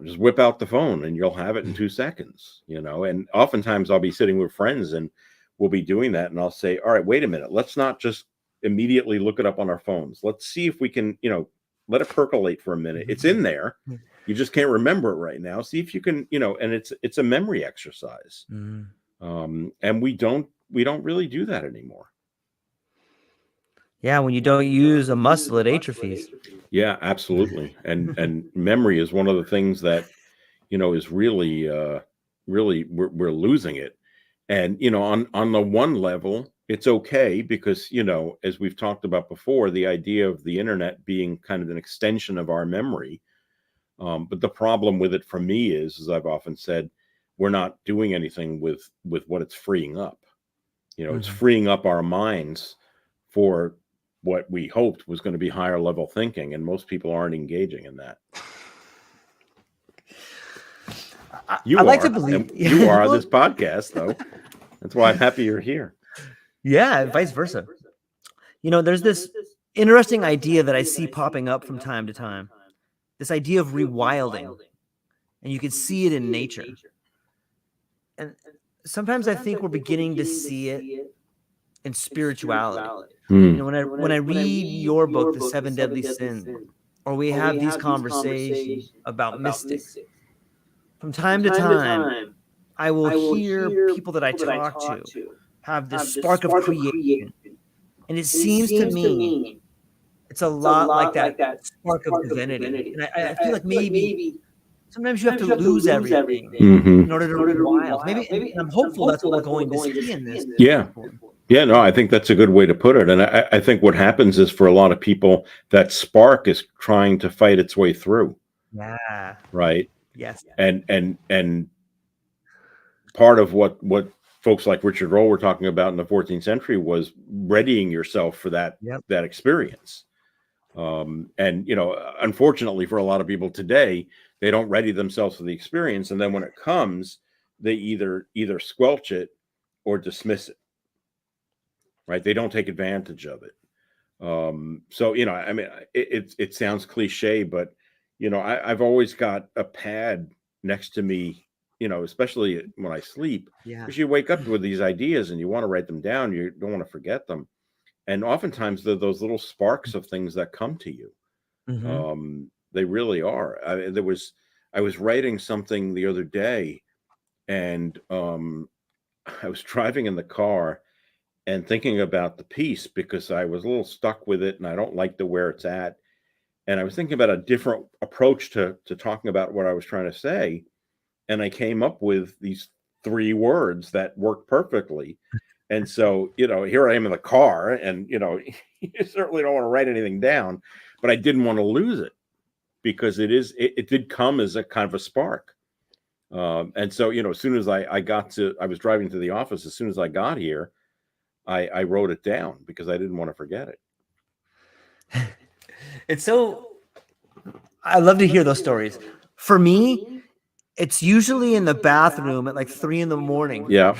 just whip out the phone and you'll have it in 2 seconds, and oftentimes I'll be sitting with friends and we'll be doing that. And I'll say, all right, wait a minute. Let's not just immediately look it up on our phones. Let's see if we can, let it percolate for a minute. It's in there. You just can't remember it right now. See if you can, and it's a memory exercise. And we don't really do that anymore. Yeah, when you don't use a muscle, it atrophies. Yeah, absolutely. And memory is one of the things that, is really we're losing it. And, on the one level, it's okay because, as we've talked about before, the idea of the internet being kind of an extension of our memory. But the problem with it for me is, as I've often said, we're not doing anything with what it's freeing up. It's freeing up our minds for what we hoped was going to be higher level thinking, and most people aren't engaging in that. I like to believe you are on this podcast, though. That's why I'm happy you're here. Yeah, and vice versa. There's this interesting idea that I see popping up from time to time. This idea of rewilding, and you can see it in nature. And sometimes I think we're beginning to see it in spirituality. When I read your book, The Seven Deadly Sins, or we have these conversations about mystics, from time to time, I will hear people that I talk to have this spark of creation. And it seems to me it's a lot like that spark of divinity. And I feel like maybe sometimes you have to lose everything in order to rewild. Maybe, and I'm hopeful that's what we're going to see in this. Yeah. Yeah, no, I think that's a good way to put it. And I think what happens is for a lot of people, that spark is trying to fight its way through. Yeah. Right. Yes. And part of what folks like Richard Rolle were talking about in the 14th century was readying yourself for that experience. And unfortunately for a lot of people today, they don't ready themselves for the experience, and then when it comes, they either squelch it or dismiss it. Right? They don't take advantage of it. So I mean, it sounds cliche, but I've always got a pad next to me, especially when I sleep, because you wake up with these ideas and you want to write them down. You don't want to forget them. And oftentimes they're those little sparks of things that come to you. They really are. I was writing something the other day, and I was driving in the car and thinking about the piece because I was a little stuck with it and I don't like where it's at. And I was thinking about a different approach to talking about what I was trying to say. And I came up with these 3 words that work perfectly. And so, here I am in the car, and, you certainly don't want to write anything down, but I didn't want to lose it because it did come as a kind of a spark. And so, as soon as I was driving to the office, as soon as I got here, I wrote it down because I didn't want to forget it. I love to hear those stories. For me, it's usually in the bathroom at like 3 a.m. Yeah.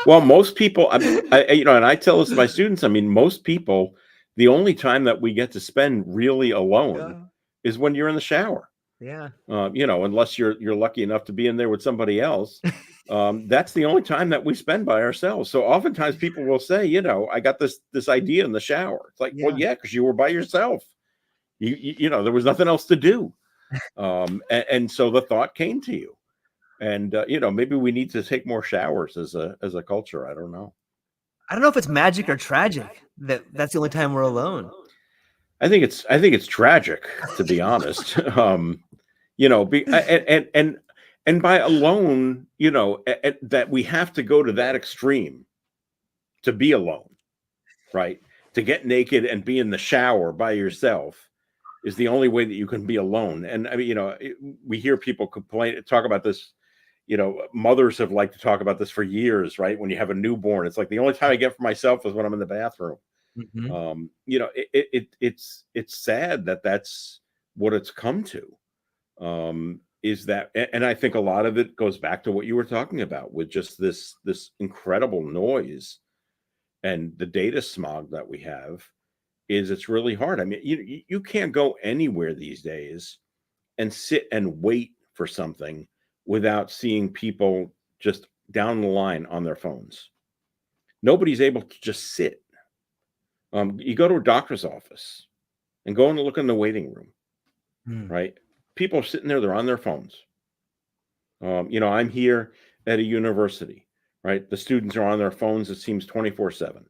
Well, most people, and I tell this to my students, I mean, most people, the only time that we get to spend really alone is when you're in the shower. Yeah. Unless you're lucky enough to be in there with somebody else. That's the only time that we spend by ourselves. So oftentimes people will say, I got this idea in the shower. It's like, well, yeah, because you were by yourself. You there was nothing else to do. And so the thought came to you. And maybe we need to take more showers as a culture. I don't know. I don't know if it's magic or tragic that's the only time we're alone. I think it's tragic, to be honest. And by alone, that we have to go to that extreme to be alone, right? To get naked and be in the shower by yourself is the only way that you can be alone. And I mean, we hear people talk about this. Mothers have liked to talk about this for years, right? When you have a newborn, it's like the only time I get for myself is when I'm in the bathroom. It's sad that that's what it's come to. Is that, and I think a lot of it goes back to what you were talking about with just this incredible noise and the data smog that we have. It's really hard. I mean, you can't go anywhere these days and sit and wait for something without seeing people just down the line on their phones. Nobody's able to just sit. You go to a doctor's office and go and look in the waiting room, right? People are sitting there, they're on their phones. I'm here at a university, right? The students are on their phones, it seems 24/7.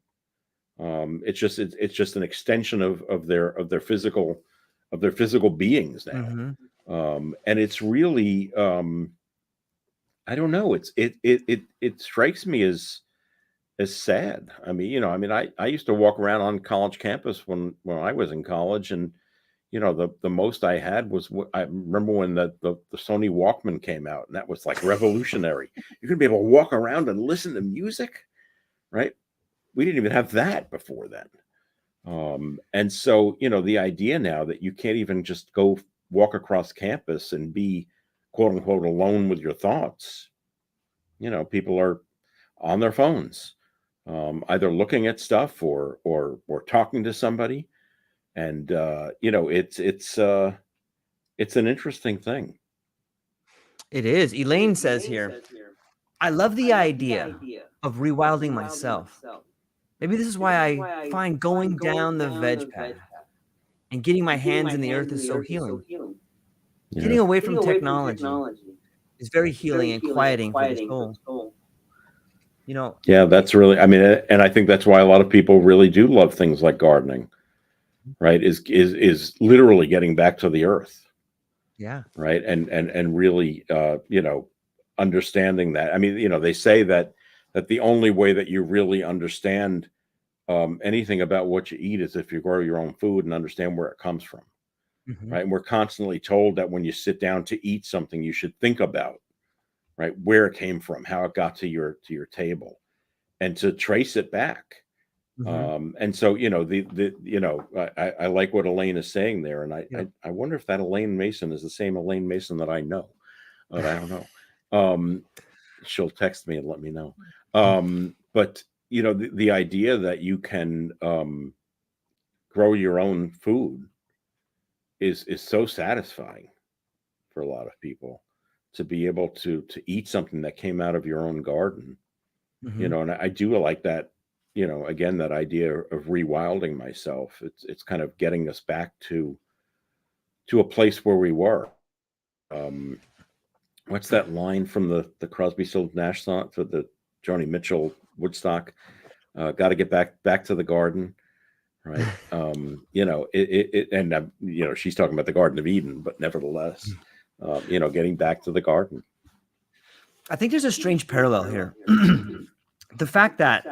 It's just an extension of their physical beings now. And it's really I don't know, it strikes me as sad. I mean, I used to walk around on college campus when I was in college, and the most I had was, I remember when the Sony Walkman came out, and that was like revolutionary. You're gonna be able to walk around and listen to music, right? We didn't even have that before then. And so, the idea now that you can't even just go walk across campus and be quote unquote alone with your thoughts, people are on their phones, either looking at stuff or talking to somebody. And, it's an interesting thing. It is. Elaine says here, I love the idea of rewilding myself. Maybe this is why I find going down the veg path and getting my hands in the earth is so healing. Yeah. Getting away from technology is very healing and quieting for the soul. Yeah, that's really, and I think that's why a lot of people really do love things like gardening, right? Is literally getting back to the earth. Yeah. Right. And really, understanding that. They say that the only way that you really understand anything about what you eat is if you grow your own food and understand where it comes from. Mm-hmm. Right. And we're constantly told that when you sit down to eat something, you should think about, right, where it came from, how it got to your table, and to trace it back. Mm-hmm. And so, I like what Elaine is saying there. And I wonder if that Elaine Mason is the same Elaine Mason that I know, but I don't know. She'll text me and let me know. But the idea that you can grow your own food is so satisfying for a lot of people, to be able to eat something that came out of your own garden. Mm-hmm. And I do like that. Again, that idea of rewilding myself, it's kind of getting us back to a place where we were. What's that line from the Crosby, Stills, Nash song, for the Joni Mitchell Woodstock? Got to get back to the garden, right? She's talking about the Garden of Eden, but nevertheless, getting back to the garden. I think there's a strange parallel here. The fact that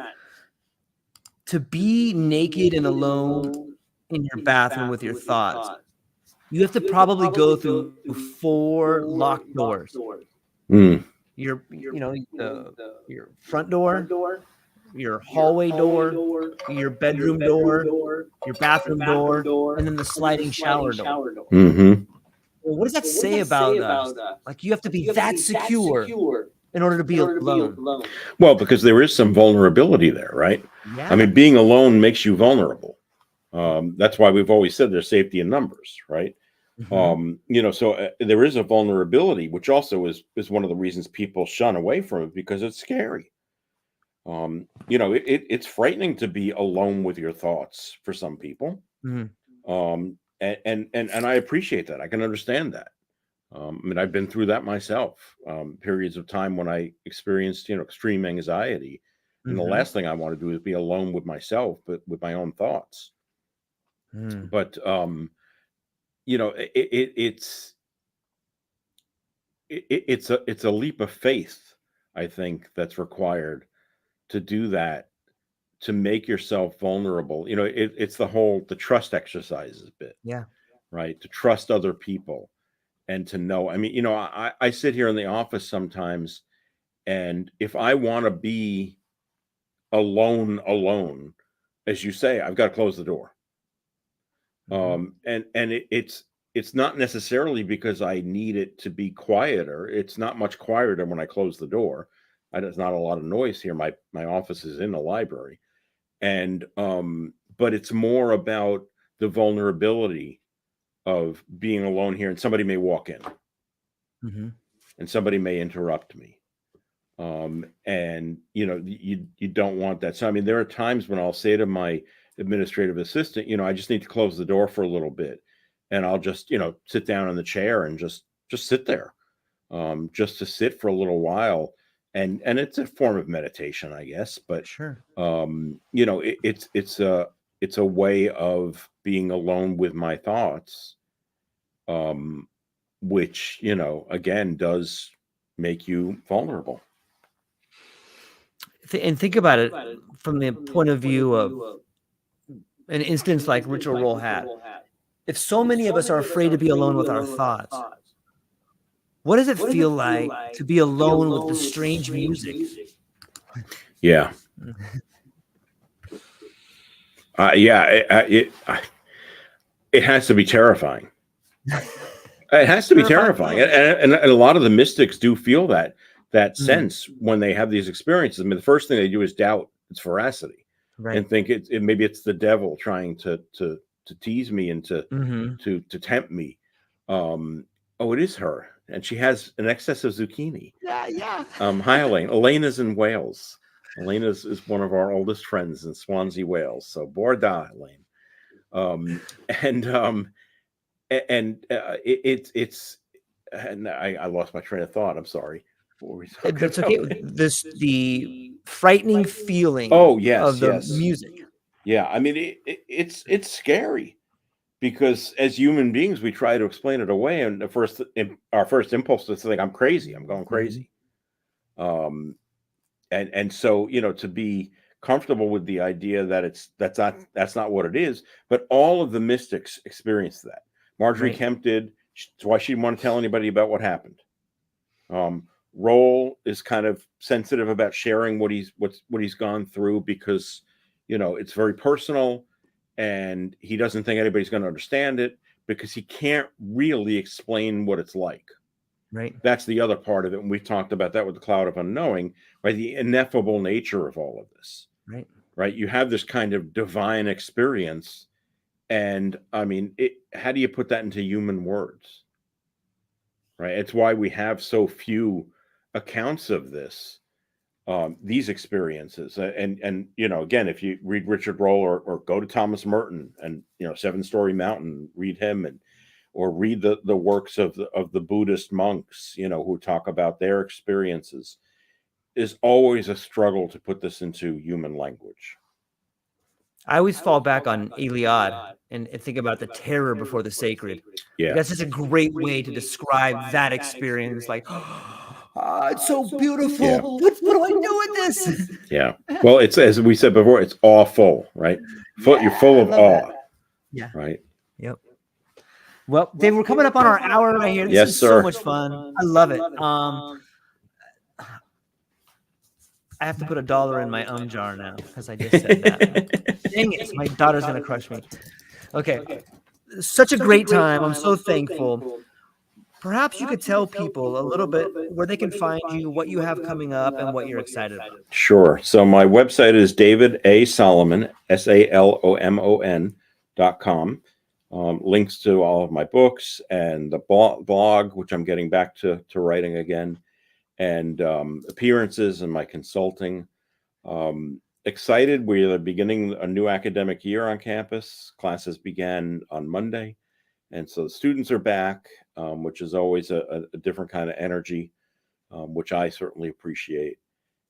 to be naked and alone in your bathroom with your thoughts, you have to probably go through 4 locked doors. Mm. Your front door, your hallway door, your bedroom door, your bathroom door, and then the sliding shower door. Mm-hmm. Well, what does that say about us? Like, you have to be that secure in order to be alone. Well, because there is some vulnerability there, right? Yeah. Being alone makes you vulnerable. That's why we've always said there's safety in numbers, right? Mm-hmm. So there is a vulnerability, which also is one of the reasons people shun away from it, because it's scary. It's frightening to be alone with your thoughts for some people. Mm-hmm. And I appreciate that. I can understand that. I've been through that myself. Periods of time when I experienced, extreme anxiety, and the last thing I want to do is be alone with myself, but with my own thoughts. But it's a leap of faith, I think, that's required to do that, to make yourself vulnerable. It's the trust exercises bit. Yeah. Right. To trust other people and to know. I sit here in the office sometimes, and if I want to be alone, as you say, I've got to close the door. It's not necessarily because I need it to be quieter. It's not much quieter when I close the door. There's not a lot of noise here. My office is in the library, and but it's more about the vulnerability of being alone here, and somebody may walk in, and somebody may interrupt me, and you don't want that. So there are times when I'll say to my administrative assistant, I just need to close the door for a little bit, and I'll just sit down in the chair and just sit there, just to sit for a little while, and it's a form of meditation, I guess. But sure, it's a way of being alone with my thoughts, which again does make you vulnerable. And think about it from the point of view of an instance like Richard Rolle had. If so many of us are afraid to be alone with our thoughts, what does it feel like to be alone with the strange music? Yeah. It has to be terrifying. It has to be terrifying. And a lot of the mystics do feel that that sense when they have these experiences. I mean, the first thing they do is doubt its veracity, Right. and think maybe it's the devil trying to tease me and to tempt me. Oh, it is her, and she has an excess of zucchini. Yeah. Hi, Elaine. Elena's in Wales. Elena is one of our oldest friends in Swansea, Wales. So Borda, Elaine. It's and I lost my train of thought. I'm sorry. What were we talking That's about? okay. The frightening feeling Yes, of the yes. music. Yeah, I mean, it's scary, because as human beings, we try to explain it away, and our first impulse is to think, I'm crazy, I'm going crazy. And so, to be comfortable with the idea that that's not what it is. But all of the mystics experienced that. Marjorie Kemp did. That's why she didn't want to tell anybody about what happened. Rolle is kind of sensitive about sharing what he's gone through, because it's very personal, and he doesn't think anybody's going to understand it, because he can't really explain what it's like. Right. That's the other part of it. And we've talked about that with the cloud of unknowing, right? The ineffable nature of all of this. Right. You have this kind of divine experience. And I mean, how do you put that into human words? Right. It's why we have so few accounts of this, these experiences. And again, if you read Richard Rolle or go to Thomas Merton and, Seven Story Mountain, read him, or read the works of the Buddhist monks, who talk about their experiences, is always a struggle to put this into human language. I always fall back on Iliad and think about the terror before the sacred. Yeah. That's just a great way to describe that experience. Like, it's so beautiful. Yeah. What do I do with this? Yeah. Well, it's, as we said before, it's awful, right? You're full of awe. That. Yeah. Right. Yep. Well, Dave, we're coming up on our hour right here. This Yes, is sir. so much fun. I love it. I have to put $1 in my jar now because I just said that. Dang it. My daughter's going to crush me. Okay. Such a great time. I'm so thankful. Perhaps you could tell people a little bit where they can find you, what you have coming up, and what you're excited about. Sure. So my website is David A. Salomon, SALOMON.com. Links to all of my books and the blog, which I'm getting back to writing again, and appearances and my consulting. Excited. We are beginning a new academic year on campus. Classes began on Monday. And so the students are back, which is always a different kind of energy, which I certainly appreciate.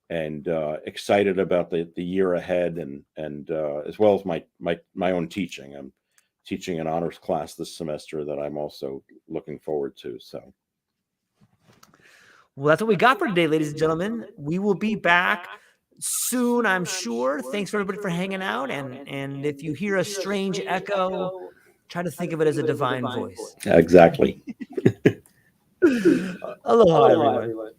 And excited about the year ahead, and as well as my own teaching. I'm teaching an honors class this semester that I'm also looking forward to. So, well, that's what we got for today, ladies and gentlemen. We will be back soon, I'm sure. Thanks for everybody for hanging out. And if you hear a strange echo, try to think of it as a divine voice. Exactly. Aloha, everyone.